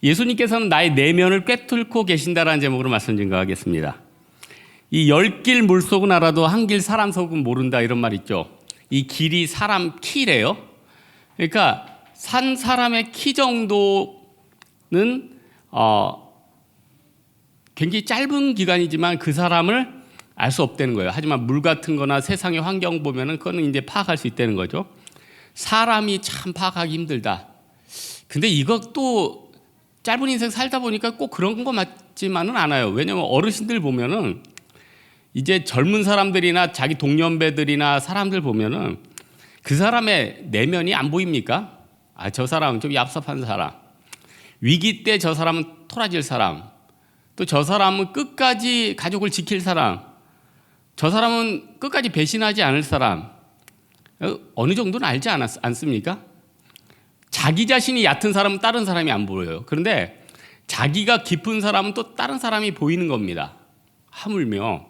예수님께서는 나의 내면을 꿰뚫고 계신다라는 제목으로 말씀 증거하겠습니다. 이 열 길 물속은 알아도 한 길 사람 속은 모른다, 이런 말 있죠. 이 길이 사람 키래요. 그러니까 산 사람의 키 정도는 굉장히 짧은 기간이지만 그 사람을 알 수 없다는 거예요. 하지만 물 같은 거나 세상의 환경 보면은 그거는 이제 파악할 수 있다는 거죠. 사람이 참 파악하기 힘들다. 근데 이것도 짧은 인생 살다 보니까 꼭 그런 거 맞지만은 않아요. 왜냐하면 어르신들 보면은 이제 젊은 사람들이나 자기 동년배들이나 사람들 보면은 그 사람의 내면이 안 보입니까? 아, 저 사람은 좀 얍삽한 사람. 위기 때 저 사람은 토라질 사람. 또 저 사람은 끝까지 가족을 지킬 사람. 저 사람은 끝까지 배신하지 않을 사람. 어느 정도는 알지 않습니까? 자기 자신이 얕은 사람은 다른 사람이 안 보여요. 그런데 자기가 깊은 사람은 또 다른 사람이 보이는 겁니다. 하물며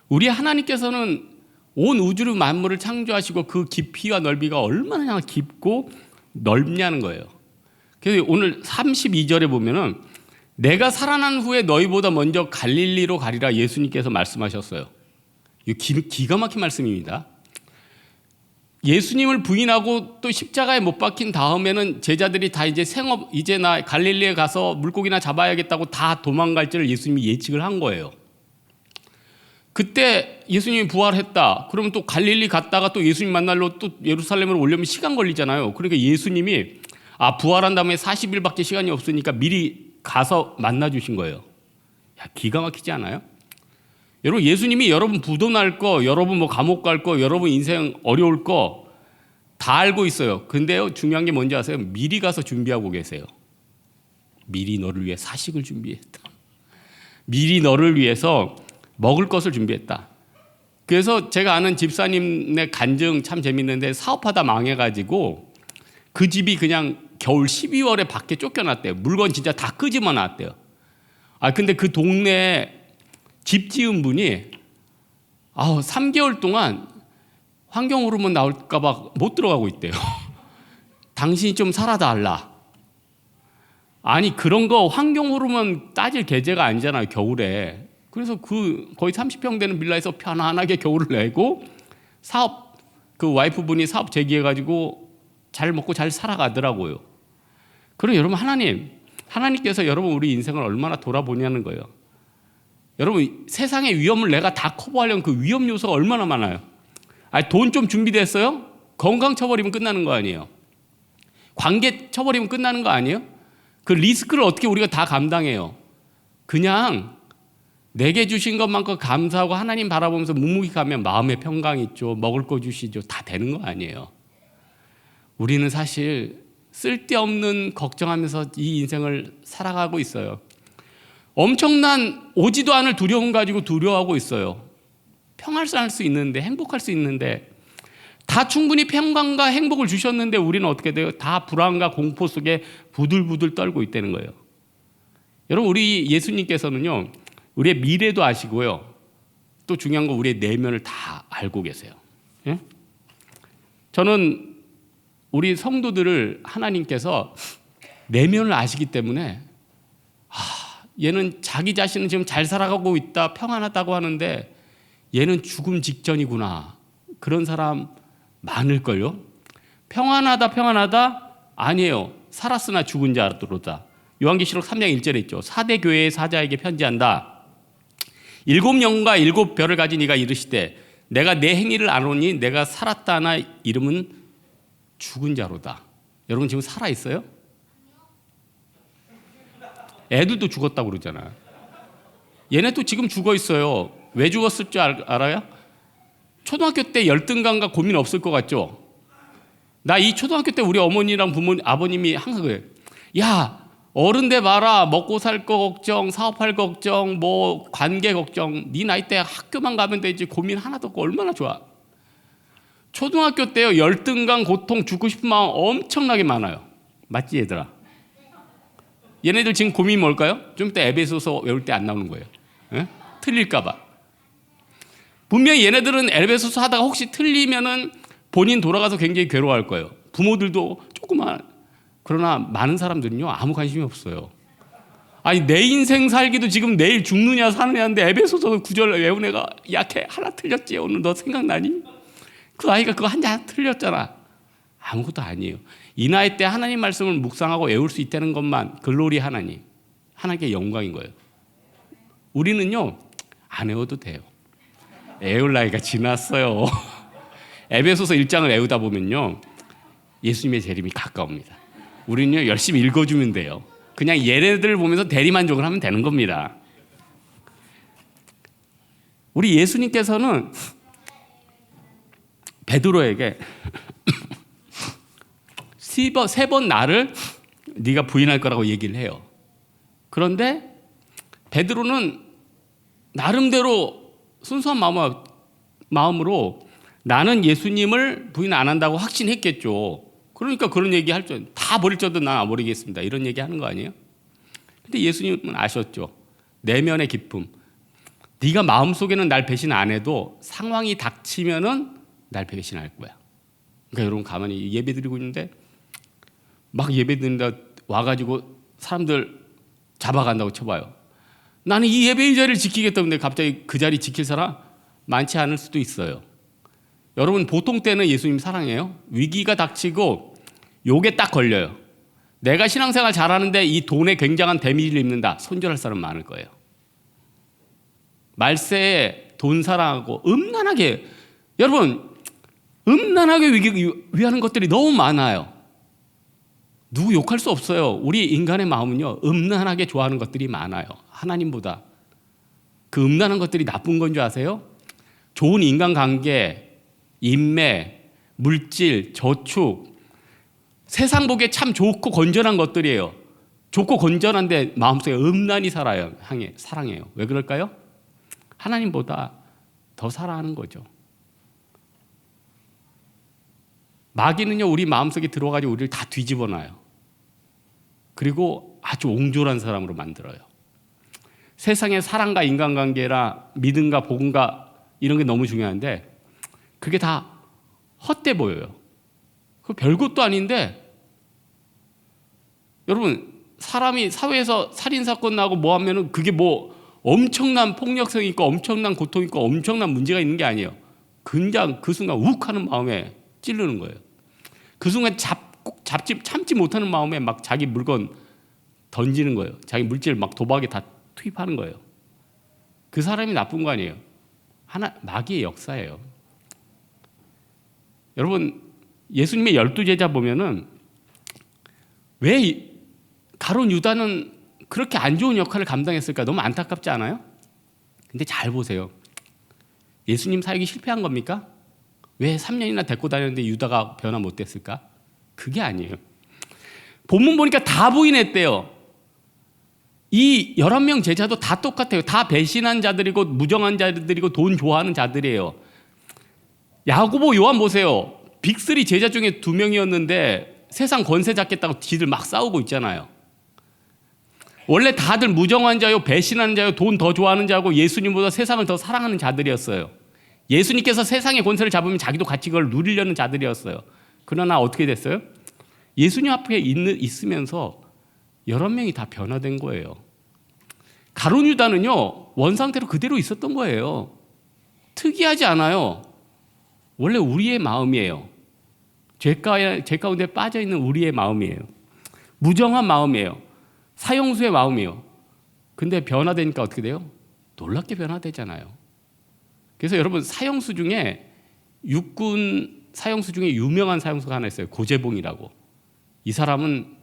우리 하나님께서는 온 우주를 만물을 창조하시고 그 깊이와 넓이가 얼마나 깊고 넓냐는 거예요. 그래서 오늘 32절에 보면은 내가 살아난 후에 너희보다 먼저 갈릴리로 가리라 예수님께서 말씀하셨어요. 이거 기가 막힌 말씀입니다. 예수님을 부인하고 또 십자가에 못 박힌 다음에는 제자들이 다 이제 생업, 이제 나 갈릴리에 가서 물고기나 잡아야겠다고 다 도망갈 줄을 예수님이 예측을 한 거예요. 그때 예수님이 부활했다. 그러면 또 갈릴리 갔다가 또 예수님 만나러 또 예루살렘으로 오려면 시간 걸리잖아요. 그러니까 예수님이 부활한 다음에 40일밖에 시간이 없으니까 미리 가서 만나 주신 거예요. 야, 기가 막히지 않아요? 여러분, 예수님이 여러분 부도 날 거, 여러분 뭐 감옥 갈 거, 여러분 인생 어려울 거 다 알고 있어요. 근데요, 중요한 게 뭔지 아세요? 미리 가서 준비하고 계세요. 미리 너를 위해 사식을 준비했다. 미리 너를 위해서 먹을 것을 준비했다. 그래서 제가 아는 집사님의 간증 참 재밌는데, 사업하다 망해가지고 그 집이 그냥 겨울 12월에 밖에 쫓겨났대요. 물건 진짜 다 끄집어 놨대요. 근데 그 동네에 집 지은 분이 3개월 동안 환경 호르몬 나올까 봐 못 들어가고 있대요. 당신이 좀 살아달라. 아니, 그런 거 환경 호르몬 따질 계제가 아니잖아요, 겨울에. 그래서 그 거의 30평 되는 빌라에서 편안하게 겨울을 내고 사업, 그 와이프분이 사업 재기해가지고 잘 먹고 잘 살아가더라고요. 그럼 여러분, 하나님께서 여러분 우리 인생을 얼마나 돌아보냐는 거예요. 여러분, 세상의 위험을 내가 다 커버하려면 그 위험 요소가 얼마나 많아요. 돈 좀 준비됐어요? 건강 쳐버리면 끝나는 거 아니에요? 관계 쳐버리면 끝나는 거 아니에요? 그 리스크를 어떻게 우리가 다 감당해요? 그냥 내게 주신 것만큼 감사하고 하나님 바라보면서 묵묵히가면 마음의 평강이 있죠. 먹을 거 주시죠. 다 되는 거 아니에요. 우리는 사실 쓸데없는 걱정하면서 이 인생을 살아가고 있어요. 엄청난 오지도 않을 두려움 가지고 두려워하고 있어요. 평안할 수 있는데, 행복할 수 있는데, 다 충분히 평강과 행복을 주셨는데 우리는 어떻게 돼요? 다 불안과 공포 속에 부들부들 떨고 있다는 거예요. 여러분, 우리 예수님께서는요, 우리의 미래도 아시고요, 또 중요한 건 우리의 내면을 다 알고 계세요. 예? 저는 우리 성도들을 하나님께서 내면을 아시기 때문에 얘는 자기 자신은 지금 잘 살아가고 있다, 평안하다고 하는데 얘는 죽음 직전이구나. 그런 사람 많을걸요? 평안하다 아니에요. 살았으나 죽은 자로다. 요한계시록 3장 1절에 있죠. 4대 교회의 사자에게 편지한다. 7영과 7별을 가진 이가 이르시되 내가 내 행위를 아노니 내가 살았다 하나 이름은 죽은 자로다. 여러분 지금 살아있어요? 애들도 죽었다고 그러잖아요. 얘네도 지금 죽어 있어요. 왜 죽었을 줄 알아요? 초등학교 때 열등감과 고민 없을 것 같죠? 나 이 초등학교 때 우리 어머니랑 아버님이 항상 그래요. 야, 어른 돼 봐라. 먹고 살 거 걱정, 사업할 걱정, 뭐 관계 걱정. 네 나이 때 학교만 가면 되지 고민 하나도 없고 얼마나 좋아. 초등학교 때요, 열등감, 고통, 죽고 싶은 마음 엄청나게 많아요. 맞지 얘들아? 얘네들 지금 고민이 뭘까요? 좀 이따 에베소서 외울 때 안 나오는 거예요. 에? 틀릴까 봐. 분명히 얘네들은 에베소서 하다가 혹시 틀리면은 본인 돌아가서 굉장히 괴로워할 거예요. 부모들도 조그만 그러나 많은 사람들은요, 아무 관심이 없어요. 아니, 내 인생 살기도 지금 내일 죽느냐 사느냐인데 에베소서 9절 외운 애가 약해 하나 틀렸지, 오늘 너 생각나니? 그 아이가 그거 하나 틀렸잖아. 아무것도 아니에요. 이 나이 때 하나님 말씀을 묵상하고 외울 수 있다는 것만 글로리 하나님, 하나님께 영광인 거예요. 우리는요, 안 외워도 돼요. 외울 나이가 지났어요. 에베소서 1장을 외우다 보면요, 예수님의 재림이 가까웁니다. 우리는요, 열심히 읽어주면 돼요. 그냥 얘네들을 보면서 대리만족을 하면 되는 겁니다. 우리 예수님께서는 베드로에게 세 번 나를 네가 부인할 거라고 얘기를 해요. 그런데 베드로는 나름대로 순수한 마음으로 나는 예수님을 부인 안 한다고 확신했겠죠. 그러니까 그런 얘기 할 줄, 다 버릴 줄도 난 안 버리겠습니다, 이런 얘기 하는 거 아니에요? 근데 예수님은 아셨죠. 내면의 기쁨. 네가 마음속에는 날 배신 안 해도 상황이 닥치면은 날 배신할 거야. 그러니까 여러분 가만히 예배 드리고 있는데 막 예배 드린다 와가지고 사람들 잡아간다고 쳐봐요. 나는 이 예배의 자리를 지키겠다. 근데 갑자기 그 자리 지킬 사람 많지 않을 수도 있어요. 여러분 보통 때는 예수님 사랑해요. 위기가 닥치고 요게 딱 걸려요. 내가 신앙생활 잘하는데 이 돈에 굉장한 데미지를 입는다. 손절할 사람 많을 거예요. 말세에 돈 사랑하고 음란하게, 여러분 음란하게 위하는 것들이 너무 많아요. 누구 욕할 수 없어요. 우리 인간의 마음은요, 음란하게 좋아하는 것들이 많아요. 하나님보다. 그 음란한 것들이 나쁜 건 줄 아세요? 좋은 인간관계, 인매, 물질, 저축, 세상 보기에 참 좋고 건전한 것들이에요. 좋고 건전한데 마음속에 음란이 사랑해요. 왜 그럴까요? 하나님보다 더 사랑하는 거죠. 마귀는요, 우리 마음속에 들어가지고 우리를 다 뒤집어 놔요. 그리고 아주 옹졸한 사람으로 만들어요. 세상의 사랑과 인간관계라 믿음과 복음과 이런 게 너무 중요한데 그게 다 헛돼 보여요. 그 별것도 아닌데, 여러분 사람이 사회에서 살인사건 나고 뭐 하면은 그게 뭐 엄청난 폭력성이 있고 엄청난 고통이 있고 엄청난 문제가 있는 게 아니에요. 그냥 그 순간 욱하는 마음에 찌르는 거예요. 그 순간 참지 못하는 마음에 막 자기 물건 던지는 거예요. 자기 물질 막 도박에 다 투입하는 거예요. 그 사람이 나쁜 거 아니에요. 마귀의 역사예요. 여러분 예수님의 12제자 보면은 왜 가룟 유다는 그렇게 안 좋은 역할을 감당했을까? 너무 안타깝지 않아요? 근데 잘 보세요. 예수님 사역이 실패한 겁니까? 왜 3년이나 데리고 다녔는데 유다가 변화 못 됐을까? 그게 아니에요. 본문 보니까 다 부인했대요. 이 11명 제자도 다 똑같아요. 다 배신한 자들이고 무정한 자들이고 돈 좋아하는 자들이에요. 야고보, 요한 보세요. 빅3 제자 중에 2명이었는데 세상 권세 잡겠다고 지들 막 싸우고 있잖아요. 원래 다들 무정한 자요, 배신하는 자요, 돈 더 좋아하는 자고 예수님보다 세상을 더 사랑하는 자들이었어요. 예수님께서 세상의 권세를 잡으면 자기도 같이 그걸 누리려는 자들이었어요. 그러나 어떻게 됐어요? 예수님 앞에 있으면서 11명이 다 변화된 거예요. 가룟 유다는요, 원상태로 그대로 있었던 거예요. 특이하지 않아요. 원래 우리의 마음이에요. 죄 가운데 빠져있는 우리의 마음이에요. 무정한 마음이에요. 사형수의 마음이에요. 근데 변화되니까 어떻게 돼요? 놀랍게 변화되잖아요. 그래서 여러분 사형수 중에 육군 사형수 중에 유명한 사형수가 하나 있어요. 고재봉이라고. 이 사람은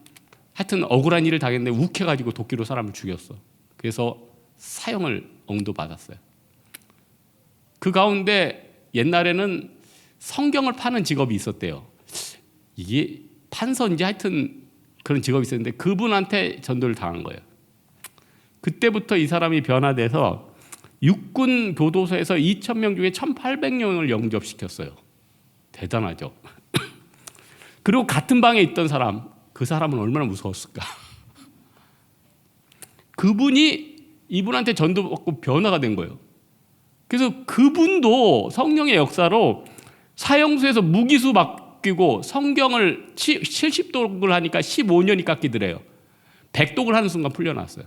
하여튼 억울한 일을 당했는데 욱해가지고 도끼로 사람을 죽였어. 그래서 사형을 엄도받았어요. 그 가운데 옛날에는 성경을 파는 직업이 있었대요. 이게 판서인지 하여튼 그런 직업이 있었는데 그분한테 전도를 당한 거예요. 그때부터 이 사람이 변화돼서 육군 교도소에서 2,000명 중에 1,800명을 영접시켰어요. 대단하죠. 그리고 같은 방에 있던 사람, 그 사람은 얼마나 무서웠을까. 그분이 이분한테 전도받고 변화가 된 거예요. 그래서 그분도 성령의 역사로 사형수에서 무기수 막 바뀌고 성경을 70독을 하니까 15년이 깎이더래요. 100독을 하는 순간 풀려났어요.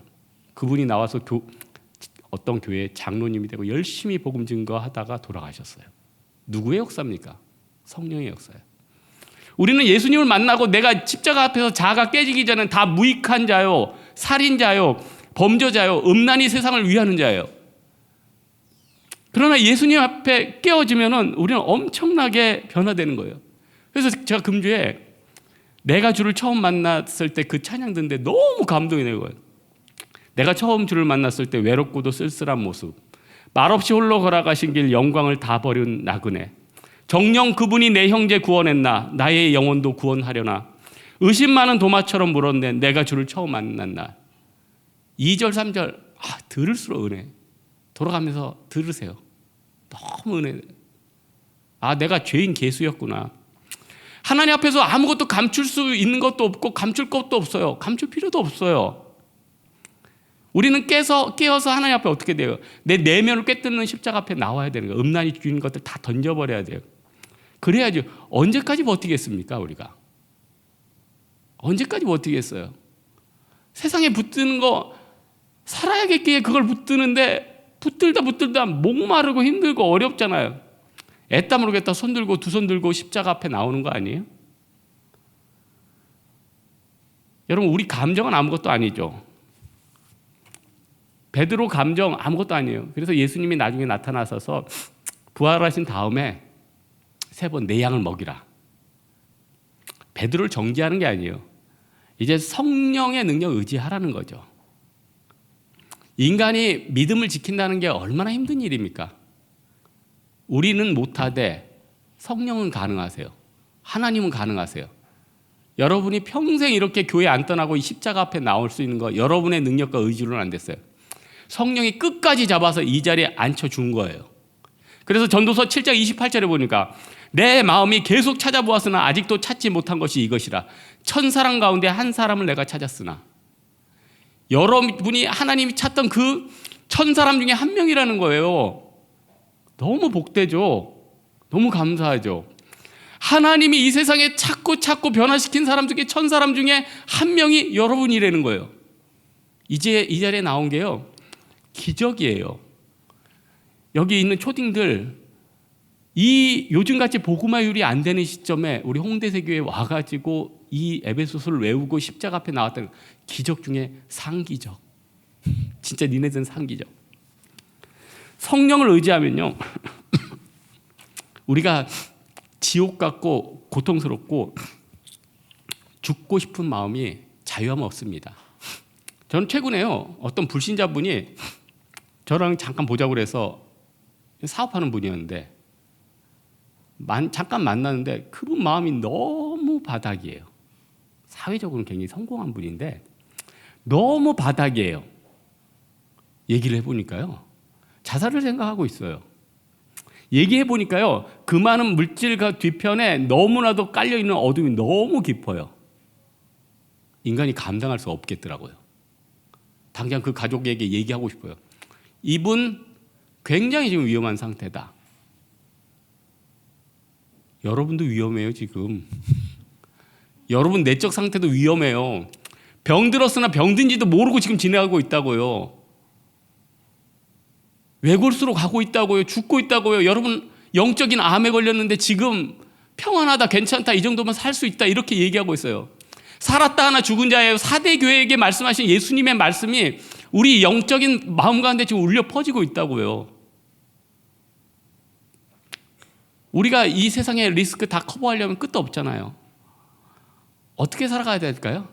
그분이 나와서 어떤 교회 장로님이 되고 열심히 복음 증거하다가 돌아가셨어요. 누구의 역사입니까? 성령의 역사예요. 우리는 예수님을 만나고 내가 십자가 앞에서 자아가 깨지기 전에 다 무익한 자요, 살인자요, 범죄자요, 음란히 세상을 위하는 자예요. 그러나 예수님 앞에 깨어지면은 우리는 엄청나게 변화되는 거예요. 그래서 제가 금주에 내가 주를 처음 만났을 때 그 찬양 듣는데 너무 감동이 되는 거예요. 내가 처음 주를 만났을 때 외롭고도 쓸쓸한 모습, 말없이 홀로 걸어가신 길 영광을 다 버린 나그네, 정녕 그분이 내 형제 구원했나, 나의 영혼도 구원하려나, 의심 많은 도마처럼 물었네, 내가 주를 처음 만난 날. 2절 3절 들을수록 은혜. 돌아가면서 들으세요. 너무 은혜. 내가 죄인 개수였구나. 하나님 앞에서 아무것도 감출 수 있는 것도 없고 감출 것도 없어요. 감출 필요도 없어요. 우리는 깨어서 하나님 앞에 어떻게 돼요? 내 내면을 꿰뚫는 십자가 앞에 나와야 되는 거예요. 음란이 주인 것들 다 던져버려야 돼요. 그래야지. 언제까지 버티겠습니까, 우리가? 언제까지 버티겠어요? 세상에 붙드는 거 살아야겠기에 그걸 붙드는데 붙들다 목마르고 힘들고 어렵잖아요. 애땀 모르겠다 손 들고 두 손 들고 십자가 앞에 나오는 거 아니에요? 여러분, 우리 감정은 아무것도 아니죠. 베드로 감정 아무것도 아니에요. 그래서 예수님이 나중에 나타나셔서 부활하신 다음에 3번 내 양을 먹이라. 베드로를 정죄하는 게 아니에요. 이제 성령의 능력 의지하라는 거죠. 인간이 믿음을 지킨다는 게 얼마나 힘든 일입니까? 우리는 못하되 성령은 가능하세요. 하나님은 가능하세요. 여러분이 평생 이렇게 교회 안 떠나고 이 십자가 앞에 나올 수 있는 거 여러분의 능력과 의지로는 안 됐어요. 성령이 끝까지 잡아서 이 자리에 앉혀준 거예요. 그래서 전도서 7장 28절에 보니까 내 마음이 계속 찾아보았으나 아직도 찾지 못한 것이 이것이라. 1000사람 가운데 한 사람을 내가 찾았으나. 여러분이 하나님이 찾던 그 1000사람 중에 한 명이라는 거예요. 너무 복되죠. 너무 감사하죠. 하나님이 이 세상에 찾고 변화시킨 사람 중에 1000사람 중에 한 명이 여러분이라는 거예요. 이제 이 자리에 나온 게요, 기적이에요. 여기 있는 초딩들, 이 요즘같이 복음화율이 안 되는 시점에 우리 홍대세교에 와가지고 이 에베소서를 외우고 십자가 앞에 나왔던 기적 중에 상기적. 진짜 니네들은 상기적. 성령을 의지하면요, 우리가 지옥 같고 고통스럽고 죽고 싶은 마음이 자유함 없습니다. 저는 최근에요, 어떤 불신자분이 저랑 잠깐 보자고 그래서 사업하는 분이었는데 잠깐 만났는데 그분 마음이 너무 바닥이에요. 사회적으로는 굉장히 성공한 분인데 너무 바닥이에요. 얘기를 해보니까요, 자살을 생각하고 있어요. 얘기해보니까요, 그 많은 물질과 뒤편에 너무나도 깔려있는 어둠이 너무 깊어요. 인간이 감당할 수 없겠더라고요. 당장 그 가족에게 얘기하고 싶어요. 이분 굉장히 지금 위험한 상태다. 여러분도 위험해요, 지금. 여러분 내적 상태도 위험해요. 병들었으나 병든지도 모르고 지금 지내가고 있다고요. 외골수로 가고 있다고요. 죽고 있다고요. 여러분 영적인 암에 걸렸는데 지금 평안하다, 괜찮다, 이 정도면 살 수 있다, 이렇게 얘기하고 있어요. 살았다 하나 죽은 자예요. 사대교회에게 말씀하신 예수님의 말씀이 우리 영적인 마음 가운데 지금 울려 퍼지고 있다고요. 우리가 이 세상의 리스크 다 커버하려면 끝도 없잖아요. 어떻게 살아가야 될까요?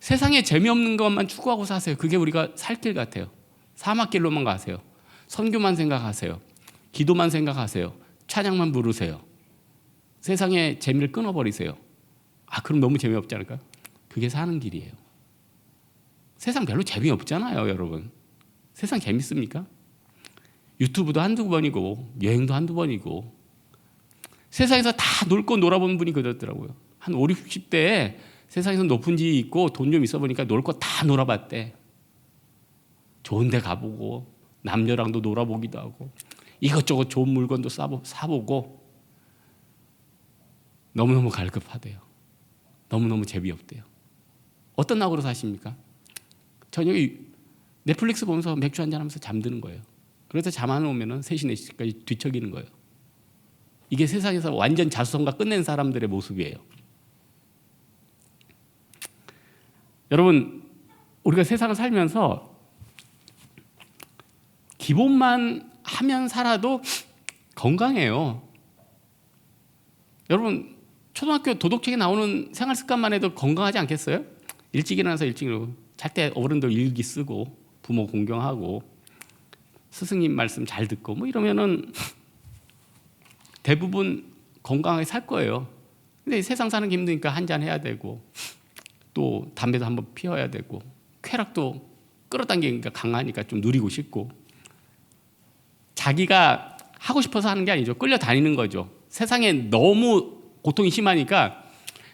세상에 재미없는 것만 추구하고 사세요. 그게 우리가 살 길 같아요. 사막길로만 가세요. 선교만 생각하세요. 기도만 생각하세요. 찬양만 부르세요. 세상의 재미를 끊어버리세요. 그럼 너무 재미없지 않을까요? 그게 사는 길이에요. 세상 별로 재미없잖아요, 여러분. 세상 재밌습니까? 유튜브도 한두 번이고 여행도 한두 번이고 세상에서 다 놀고 놀아본 분이 그러더라고요. 한 5, 60대에 세상에서 높은 지위 있고 돈 좀 있어 보니까 놀 거 다 놀아봤대. 좋은 데 가보고 남녀랑도 놀아보기도 하고 이것저것 좋은 물건도 사보고 너무너무 갈급하대요. 너무너무 재미없대요. 어떤 낙으로 사십니까? 저녁에 넷플릭스 보면서 맥주 한잔 하면서 잠드는 거예요. 그래서 잠 안 오면 3시, 4시까지 뒤척이는 거예요. 이게 세상에서 완전 자수성가 끝낸 사람들의 모습이에요. 여러분, 우리가 세상을 살면서 기본만 하면 살아도 건강해요. 여러분, 초등학교 도덕책에 나오는 생활 습관만 해도 건강하지 않겠어요? 일찍 일어나서 일찍 일어나고, 잘 때 어른들 일기 쓰고, 부모 공경하고, 스승님 말씀 잘 듣고 뭐 이러면은 대부분 건강하게 살 거예요. 근데 세상 사는 게 힘드니까 한잔 해야 되고, 또 담배도 한번 피워야 되고, 쾌락도 끌어당기니까 강하니까 좀 누리고 싶고, 자기가 하고 싶어서 하는 게 아니죠. 끌려다니는 거죠. 세상에 너무 고통이 심하니까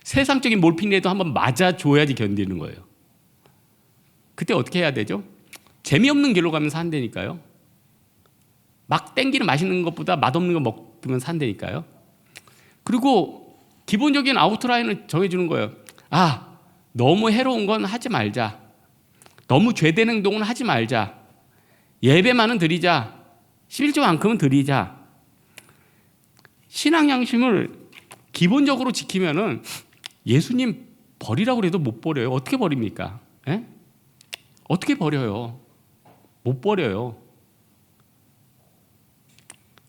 세상적인 몰핀이라도 한번 맞아줘야지 견디는 거예요. 그때 어떻게 해야 되죠? 재미없는 길로 가면서 산다니까요. 막 땡기는 맛있는 것보다 맛없는 거 먹으면 산다니까요. 그리고 기본적인 아웃라인을 정해주는 거예요. 아, 너무 해로운 건 하지 말자. 너무 죄된 행동은 하지 말자. 예배만은 드리자. 11조만큼은 드리자. 신앙 양심을 기본적으로 지키면은 예수님 버리라고 해도 못 버려요. 어떻게 버립니까? 에? 어떻게 버려요? 못 버려요.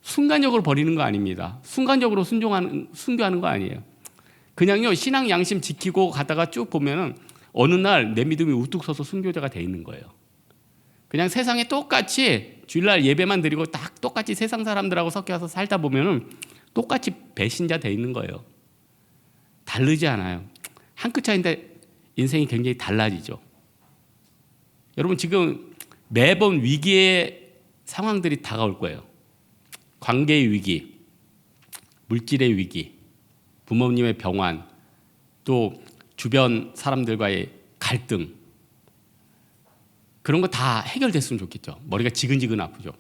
순간적으로 버리는 거 아닙니다. 순간적으로 순교하는 거 아니에요. 그냥요, 신앙 양심 지키고 가다가 쭉 보면은 어느 날 내 믿음이 우뚝 서서 순교자가 돼 있는 거예요. 그냥 세상에 똑같이 주일날 예배만 드리고 딱 똑같이 세상 사람들하고 섞여서 살다 보면은 똑같이 배신자 돼 있는 거예요. 다르지 않아요. 한 끗 차이인데 인생이 굉장히 달라지죠. 여러분, 지금 매번 위기의 상황들이 다가올 거예요. 관계의 위기, 물질의 위기, 부모님의 병환, 또 주변 사람들과의 갈등, 그런 거 다 해결됐으면 좋겠죠. 머리가 지근지근 아프죠.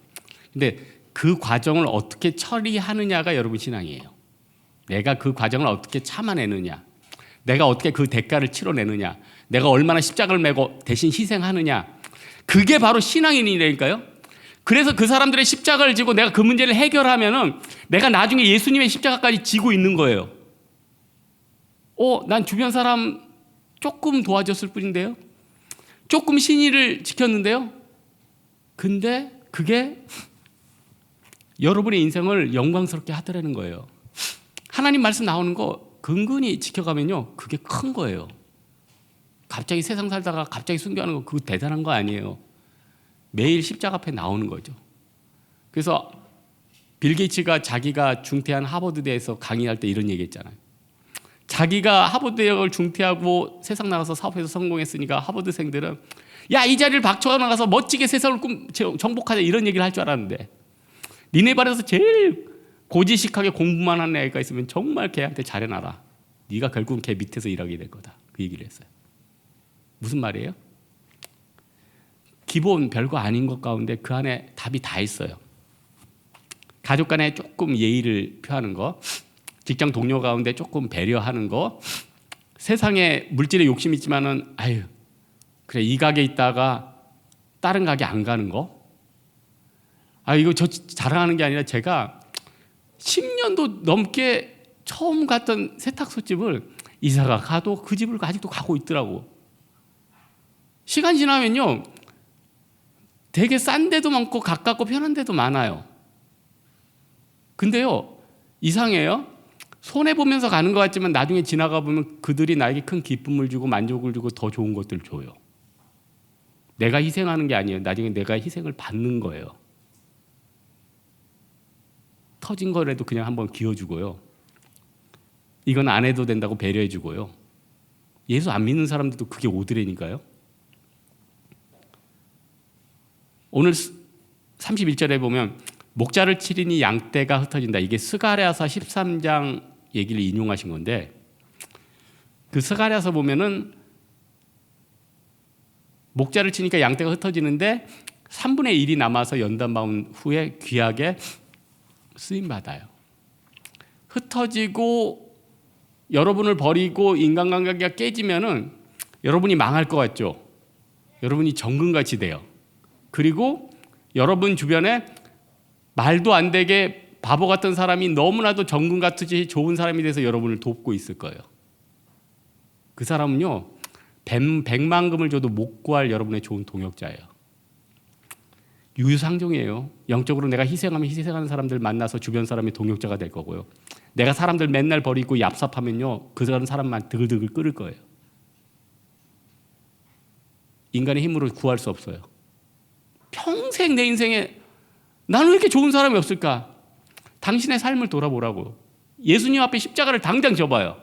근데 그 과정을 어떻게 처리하느냐가 여러분 신앙이에요. 내가 그 과정을 어떻게 참아내느냐, 내가 어떻게 그 대가를 치러내느냐, 내가 얼마나 십자가를 메고 대신 희생하느냐, 그게 바로 신앙인이라니까요. 그래서 그 사람들의 십자가를 지고 내가 그 문제를 해결하면은 내가 나중에 예수님의 십자가까지 지고 있는 거예요. 난 주변 사람 조금 도와줬을 뿐인데요. 조금 신의를 지켰는데요. 근데 그게 여러분의 인생을 영광스럽게 하더라는 거예요. 하나님 말씀 나오는 거 근근히 지켜가면요, 그게 큰 거예요. 갑자기 세상 살다가 갑자기 순교하는 거 그거 대단한 거 아니에요. 매일 십자가 앞에 나오는 거죠. 그래서 빌 게이츠가 자기가 중퇴한 하버드대에서 강의할 때 이런 얘기 했잖아요. 자기가 하버드 대학을 중퇴하고 세상 나가서 사업해서 성공했으니까 하버드생들은 야, 이 자리를 박쳐 나가서 멋지게 세상을 정복하자 이런 얘기를 할 줄 알았는데, 니네발에서 제일 고지식하게 공부만 하는 애가 있으면 정말 걔한테 잘해놔라. 네가 결국은 걔 밑에서 일하게 될 거다. 그 얘기를 했어요. 무슨 말이에요? 기본 별거 아닌 것 가운데 그 안에 답이 다 있어요. 가족 간에 조금 예의를 표하는 거, 직장 동료 가운데 조금 배려하는 거, 세상에 물질에 욕심 있지만은 아유 그래 이 가게 있다가 다른 가게 안 가는 거. 이거 저 자랑하는 게 아니라 제가 10년도 넘게 처음 갔던 세탁소 집을 이사가 가도 그 집을 아직도 가고 있더라고. 시간 지나면요 되게 싼 데도 많고 가깝고 편한 데도 많아요. 근데요 이상해요. 손해보면서 가는 것 같지만 나중에 지나가 보면 그들이 나에게 큰 기쁨을 주고 만족을 주고 더 좋은 것들을 줘요. 내가 희생하는 게 아니에요. 나중에 내가 희생을 받는 거예요. 터진 거라도 그냥 한번 기어주고요. 이건 안 해도 된다고 배려해주고요. 예수 안 믿는 사람들도 그게 오드레니까요. 오늘 31절에 보면 목자를 치리니 양떼가 흩어진다. 이게 스가랴서 13장 얘기를 인용하신 건데, 그 스가랴서 보면은 목자를 치니까 양떼가 흩어지는데 3분의 1이 남아서 연단 받은 후에 귀하게 쓰임 받아요. 흩어지고 여러분을 버리고 인간관계가 깨지면은 여러분이 망할 것 같죠? 여러분이 정금같이 돼요. 그리고 여러분 주변에 말도 안 되게 바보 같은 사람이 너무나도 정금같이 좋은 사람이 돼서 여러분을 돕고 있을 거예요. 그 사람은요, 백만금을 줘도 못 구할 여러분의 좋은 동역자예요. 유유상종이에요. 영적으로 내가 희생하면 희생하는 사람들 만나서 주변 사람이 동역자가 될 거고요. 내가 사람들 맨날 버리고 얍삽하면요, 그런 사람만 드글드글 끓을 거예요. 인간의 힘으로 구할 수 없어요. 평생 내 인생에 나는 왜 이렇게 좋은 사람이 없을까? 당신의 삶을 돌아보라고. 예수님 앞에 십자가를 당장 져봐요.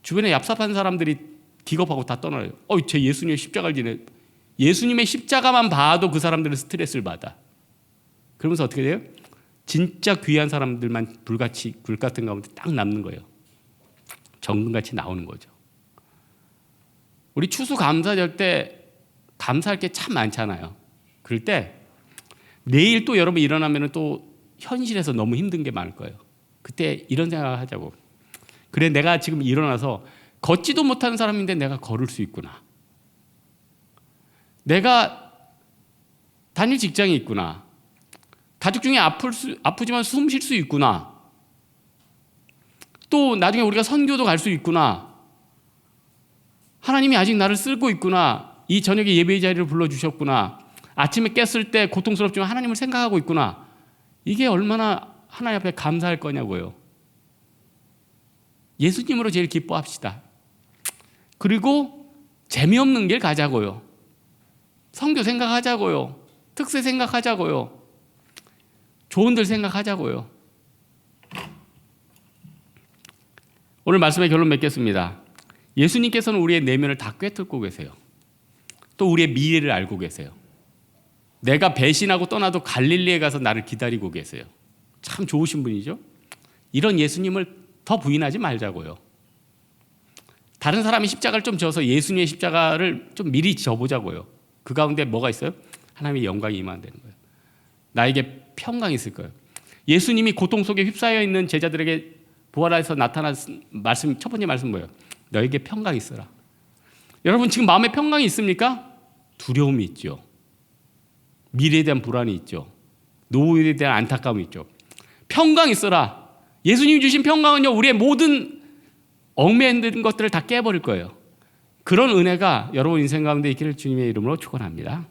주변에 얍삽한 사람들이 기겁하고 다 떠나요. 제 예수님의 십자가를 지내. 예수님의 십자가만 봐도 그 사람들은 스트레스를 받아. 그러면서 어떻게 돼요? 진짜 귀한 사람들만 불같이 굴 같은 가운데 딱 남는 거예요. 정금같이 나오는 거죠. 우리 추수감사절 때 감사할 게 참 많잖아요. 그럴 때 내일 또 여러분 일어나면 또 현실에서 너무 힘든 게 많을 거예요. 그때 이런 생각을 하자고. 그래, 내가 지금 일어나서 걷지도 못하는 사람인데 내가 걸을 수 있구나. 내가 다닐 직장이 있구나. 가족 중에 아프지만 숨 쉴 수 있구나. 또 나중에 우리가 선교도 갈 수 있구나. 하나님이 아직 나를 쓰고 있구나. 이 저녁에 예배의 자리를 불러주셨구나. 아침에 깼을 때 고통스럽지만 하나님을 생각하고 있구나. 이게 얼마나 하나님 앞에 감사할 거냐고요. 예수님으로 제일 기뻐합시다. 그리고 재미없는 길 가자고요. 선교 생각하자고요. 특세 생각하자고요. 좋은들 생각하자고요. 오늘 말씀의 결론 맺겠습니다. 예수님께서는 우리의 내면을 다 꿰뚫고 계세요. 또 우리의 미래를 알고 계세요. 내가 배신하고 떠나도 갈릴리에 가서 나를 기다리고 계세요. 참 좋으신 분이죠. 이런 예수님을 더 부인하지 말자고요. 다른 사람이 십자가를 좀 져서 예수님의 십자가를 좀 미리 져보자고요. 그 가운데 뭐가 있어요? 하나님의 영광이 임한다는 거예요. 나에게 평강이 있을 거예요. 예수님이 고통 속에 휩싸여 있는 제자들에게 부활해서 나타난 말씀, 첫 번째 말씀 뭐예요? 너에게 평강이 있어라. 여러분 지금 마음에 평강이 있습니까? 두려움이 있죠. 미래에 대한 불안이 있죠. 노후에 대한 안타까움이 있죠. 평강이 있어라. 예수님이 주신 평강은요, 우리의 모든 얽매인 것들을 다 깨버릴 거예요. 그런 은혜가 여러분 인생 가운데 있기를 주님의 이름으로 축원합니다.